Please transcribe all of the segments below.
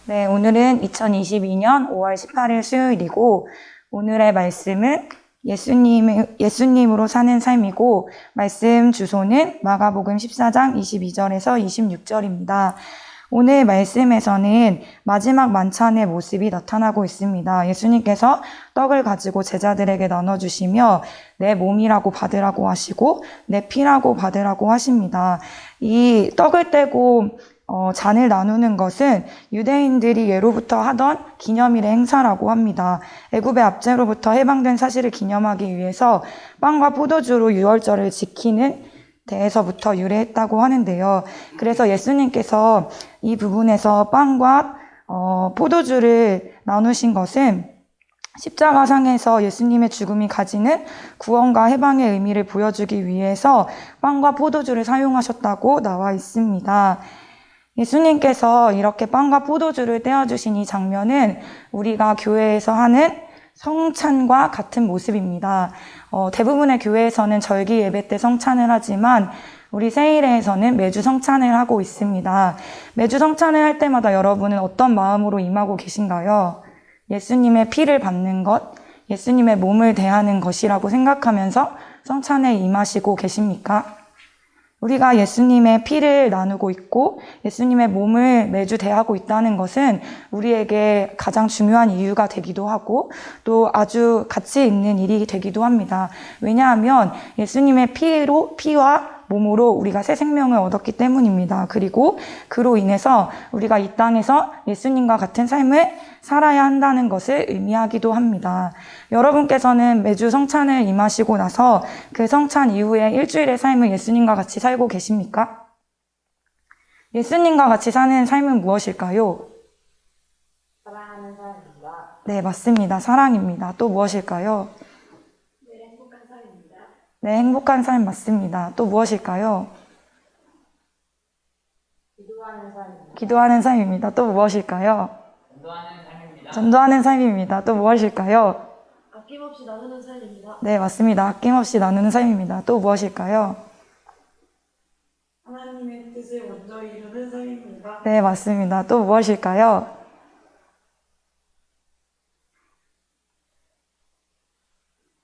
네, 오늘은 2022년 5월 18일 수요일이고, 오늘의 말씀은 예수님으로 사는 삶이고, 말씀 주소는 마가복음 14장 22절에서 26절입니다. 오늘 말씀에서는 마지막 만찬의 모습이 나타나고 있습니다. 예수님께서 떡을 가지고 제자들에게 나눠주시며 내 몸이라고 받으라고 하시고 내 피라고 받으라고 하십니다. 이 떡을 떼고 잔을 나누는 것은 유대인들이 예로부터 하던 기념일의 행사라고 합니다. 애굽의 압제로부터 해방된 사실을 기념하기 위해서 빵과 포도주로 유월절을 지키는 데에서부터 유래했다고 하는데요. 그래서 예수님께서 이 부분에서 빵과 포도주를 나누신 것은 십자가상에서 예수님의 죽음이 가지는 구원과 해방의 의미를 보여주기 위해서 빵과 포도주를 사용하셨다고 나와 있습니다. 예수님께서 이렇게 빵과 포도주를 떼어주신 이 장면은 우리가 교회에서 하는 성찬과 같은 모습입니다. 대부분의 교회에서는 절기 예배 때 성찬을 하지만 우리 세일회에서는 매주 성찬을 하고 있습니다. 매주 성찬을 할 때마다 여러분은 어떤 마음으로 임하고 계신가요? 예수님의 피를 받는 것, 예수님의 몸을 대하는 것이라고 생각하면서 성찬에 임하시고 계십니까? 우리가 예수님의 피를 나누고 있고 예수님의 몸을 매주 대하고 있다는 것은 우리에게 가장 중요한 이유가 되기도 하고 또 아주 가치 있는 일이 되기도 합니다. 왜냐하면 예수님의 피와 몸으로 우리가 새 생명을 얻었기 때문입니다. 그리고 그로 인해서 우리가 이 땅에서 예수님과 같은 삶을 살아야 한다는 것을 의미하기도 합니다. 여러분께서는 매주 성찬을 임하시고 나서 그 성찬 이후에 일주일의 삶을 예수님과 같이 살고 계십니까? 예수님과 같이 사는 삶은 무엇일까요? 사랑하는 삶입니다. 네, 맞습니다. 사랑입니다. 또 무엇일까요? 네, 행복한 삶입니다. 네, 행복한 삶 맞습니다. 또 무엇일까요? 기도하는 삶입니다. 기도하는 삶입니다. 또 무엇일까요? 전도하는 삶입니다. 전도하는 삶입니다. 또 무엇일까요? 아낌없이 나누는 삶입니다. 네, 맞습니다. 아낌없이 나누는 삶입니다. 또 무엇일까요? 하나님의 뜻을 먼저 이루는 삶입니다. 네, 맞습니다. 또 무엇일까요?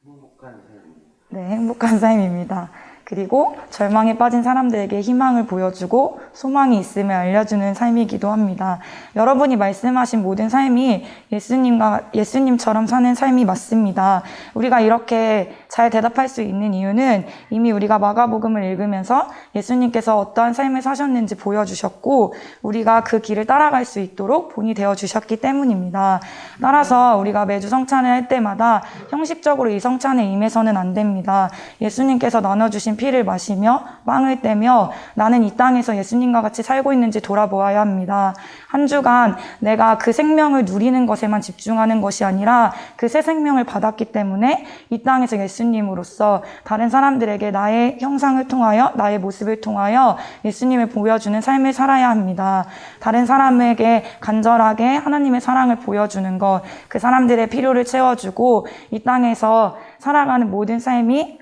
행복한 삶입니다. 네, 행복한 삶입니다. 그리고 절망에 빠진 사람들에게 희망을 보여주고 소망이 있음을 알려주는 삶이기도 합니다. 여러분이 말씀하신 모든 삶이 예수님처럼 사는 삶이 맞습니다. 우리가 이렇게 잘 대답할 수 있는 이유는 이미 우리가 마가복음을 읽으면서 예수님께서 어떠한 삶을 사셨는지 보여주셨고 우리가 그 길을 따라갈 수 있도록 본이 되어주셨기 때문입니다. 따라서 우리가 매주 성찬을 할 때마다 형식적으로 이 성찬에 임해서는 안 됩니다. 예수님께서 나눠주신 피를 마시며 빵을 떼며 나는 이 땅에서 예수님과 같이 살고 있는지 돌아보아야 합니다. 한 주간 내가 그 생명을 누리는 것에만 집중하는 것이 아니라 그 새 생명을 받았기 때문에 이 땅에서 예수님으로서 다른 사람들에게 나의 형상을 통하여 나의 모습을 통하여 예수님을 보여주는 삶을 살아야 합니다. 다른 사람에게 간절하게 하나님의 사랑을 보여주는 것, 그 사람들의 필요를 채워주고 이 땅에서 살아가는 모든 삶이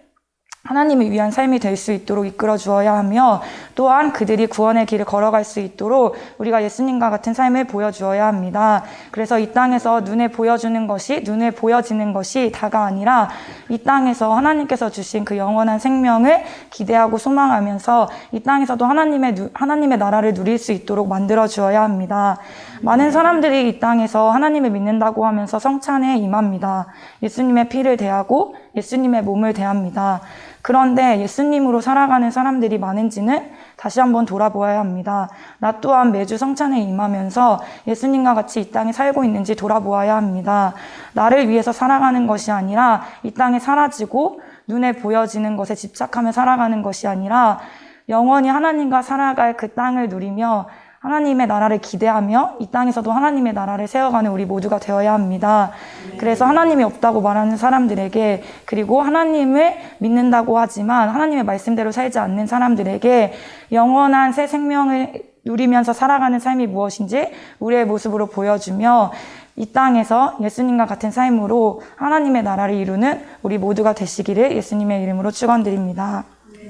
하나님을 위한 삶이 될 수 있도록 이끌어 주어야 하며 또한 그들이 구원의 길을 걸어갈 수 있도록 우리가 예수님과 같은 삶을 보여주어야 합니다. 그래서 이 땅에서 눈에 보여지는 것이 다가 아니라 이 땅에서 하나님께서 주신 그 영원한 생명을 기대하고 소망하면서 이 땅에서도 하나님의 나라를 누릴 수 있도록 만들어 주어야 합니다. 많은 사람들이 이 땅에서 하나님을 믿는다고 하면서 성찬에 임합니다. 예수님의 피를 대하고 예수님의 몸을 대합니다. 그런데 예수님으로 살아가는 사람들이 많은지는 다시 한번 돌아보아야 합니다. 나 또한 매주 성찬에 임하면서 예수님과 같이 이 땅에 살고 있는지 돌아보아야 합니다. 나를 위해서 살아가는 것이 아니라 이 땅에 사라지고 눈에 보여지는 것에 집착하며 살아가는 것이 아니라 영원히 하나님과 살아갈 그 땅을 누리며 하나님의 나라를 기대하며 이 땅에서도 하나님의 나라를 세워가는 우리 모두가 되어야 합니다. 그래서 하나님이 없다고 말하는 사람들에게 그리고 하나님을 믿는다고 하지만 하나님의 말씀대로 살지 않는 사람들에게 영원한 새 생명을 누리면서 살아가는 삶이 무엇인지 우리의 모습으로 보여주며 이 땅에서 예수님과 같은 삶으로 하나님의 나라를 이루는 우리 모두가 되시기를 예수님의 이름으로 축원드립니다.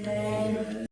네.